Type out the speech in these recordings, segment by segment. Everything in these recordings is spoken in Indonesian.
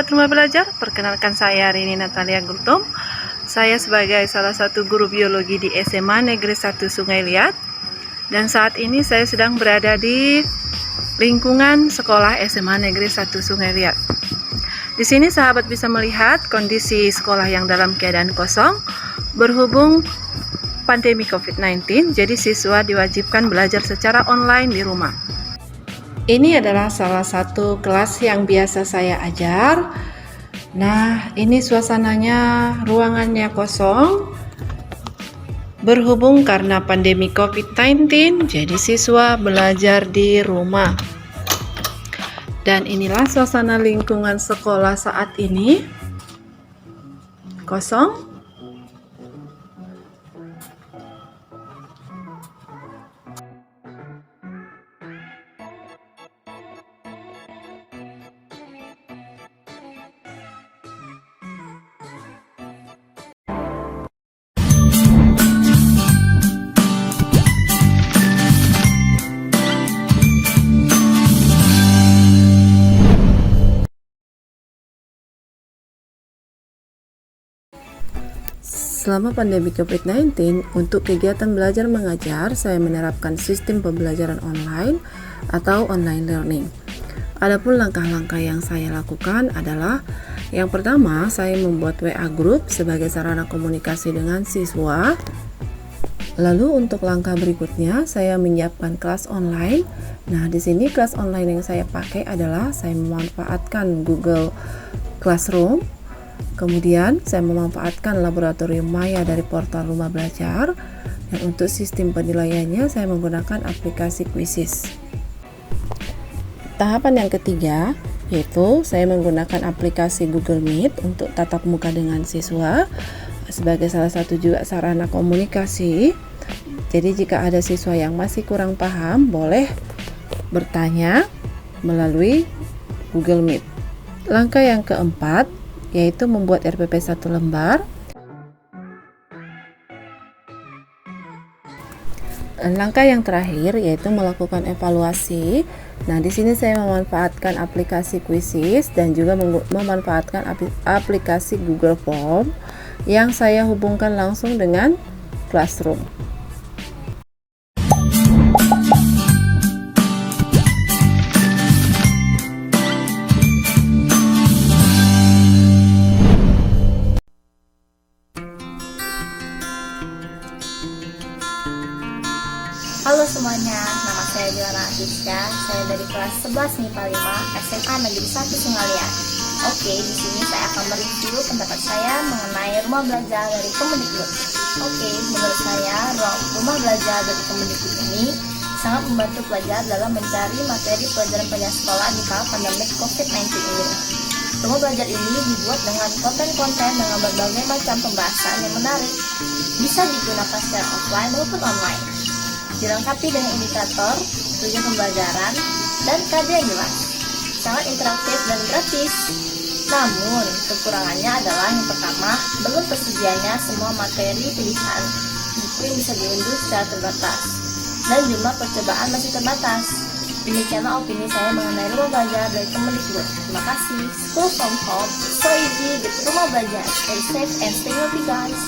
Sobat Rumah Belajar, perkenalkan saya Rini Natalia Gultom. Saya sebagai salah satu guru biologi di SMA Negeri 1 Sungai Liat. Dan saat ini saya sedang berada di lingkungan sekolah SMA Negeri 1 Sungai Liat. Di sini sahabat bisa melihat kondisi sekolah yang dalam keadaan kosong berhubung pandemi COVID-19, jadi siswa diwajibkan belajar secara online di rumah. Ini adalah salah satu kelas yang biasa saya ajar. Nah, ini suasananya, ruangannya kosong. Berhubung karena pandemi COVID-19, jadi siswa belajar di rumah. Dan inilah suasana lingkungan sekolah saat ini. Kosong. Selama pandemi COVID-19, untuk kegiatan belajar mengajar, saya menerapkan sistem pembelajaran online atau online learning. Adapun langkah-langkah yang saya lakukan adalah, yang pertama, saya membuat WA group sebagai sarana komunikasi dengan siswa. Lalu untuk langkah berikutnya, saya menyiapkan kelas online. Nah, di sini kelas online yang saya pakai adalah saya memanfaatkan Google Classroom. Kemudian saya memanfaatkan laboratorium Maya dari portal Rumah Belajar, dan untuk sistem penilaiannya saya menggunakan aplikasi Quizzes. Tahapan yang ketiga yaitu saya menggunakan aplikasi Google Meet untuk tatap muka dengan siswa sebagai salah satu juga sarana komunikasi. Jadi jika ada siswa yang masih kurang paham, boleh bertanya melalui Google Meet. Langkah yang keempat yaitu membuat RPP 1 lembar. Dan langkah yang terakhir yaitu melakukan evaluasi. Nah, di sini saya memanfaatkan aplikasi Quizzes dan juga memanfaatkan aplikasi Google Form yang saya hubungkan langsung dengan Classroom. Halo semuanya, nama saya Diana Afiska. Saya dari kelas 11 MIPA 5 SMA Negeri 1 Sungai Liat. Oke, di sini saya akan mereview pendapat saya mengenai rumah belajar dari Kemendikbud. Oke, menurut saya rumah belajar dari Kemendikbud ini sangat membantu pelajar dalam mencari materi pelajaran pendidikan sekolah di kala pandemi COVID-19 ini. Rumah belajar ini dibuat dengan konten-konten dengan berbagai macam pembahasan yang menarik, bisa digunakan secara offline maupun online. Dilengkapi dengan indikator, tujuan pembelajaran, dan kode yang jelas. Sangat interaktif dan gratis. Namun, kekurangannya adalah yang pertama, belum tersedianya semua materi pilihan buku yang bisa diunduh secara terbatas, dan jumlah percobaan masih terbatas. Demikianlah opini saya mengenai rumah belajar dari Kemendikbud. Terima kasih. School from home, so easy with rumah belajar. Stay safe and stay healthy, guys.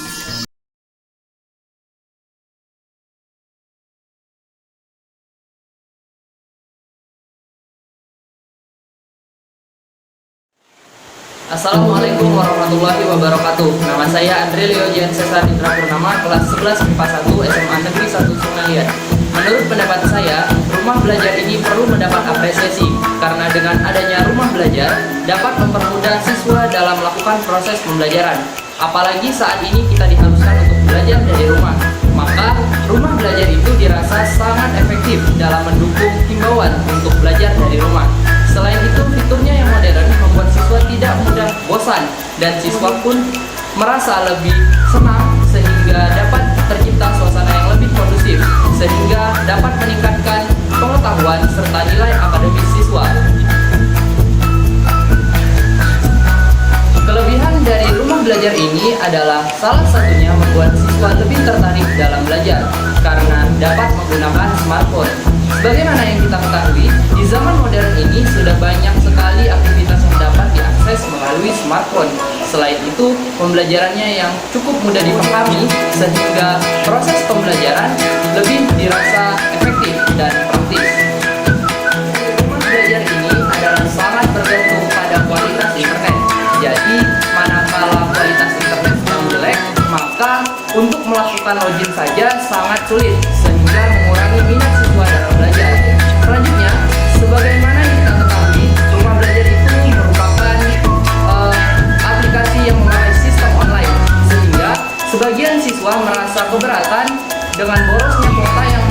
Assalamualaikum warahmatullahi wabarakatuh. Nama saya Andre Leo Jen Cesar Indra Purnama, kelas 11 MIPA 1 SMA Negeri 1 Sungai Liat. Menurut pendapat saya, rumah belajar ini perlu mendapat apresiasi karena dengan adanya rumah belajar dapat mempermudah siswa dalam melakukan proses pembelajaran. Apalagi saat ini kita diharuskan untuk belajar dari rumah. Maka rumah belajar itu dirasa sangat efektif dalam mendukung himbauan untuk belajar dari rumah. Selain itu, fiturnya yang modern membuat siswa tidak mudah bosan dan siswa pun merasa lebih senang sehingga dapat tercipta suasana yang lebih kondusif sehingga dapat meningkatkan pengetahuan serta nilai akademis siswa. Kelebihan dari rumah belajar ini adalah salah satunya membuat siswa lebih tertarik dalam belajar karena dapat menggunakan smartphone. Sebagaimana yang kita ketahui, di zaman modern ini sudah banyak sekali aktivitas yang dapat diakses diakses melalui smartphone. Selain itu, pembelajarannya yang cukup mudah dipahami sehingga proses pembelajaran lebih dirasa efektif dan praktis. Rumah belajar ini adalah sangat bergantung pada kualitas internet. Jadi, manakala kualitas internet yang jelek, maka untuk melakukan login saja sangat sulit sehingga mengurangi minat siswa dalam belajar. Selanjutnya, sebagaimana kita ketahui, rumah belajar itu merupakan aplikasi yang memakai sistem online, sehingga sebagian siswa merasa keberatan dengan borosnya kuota yang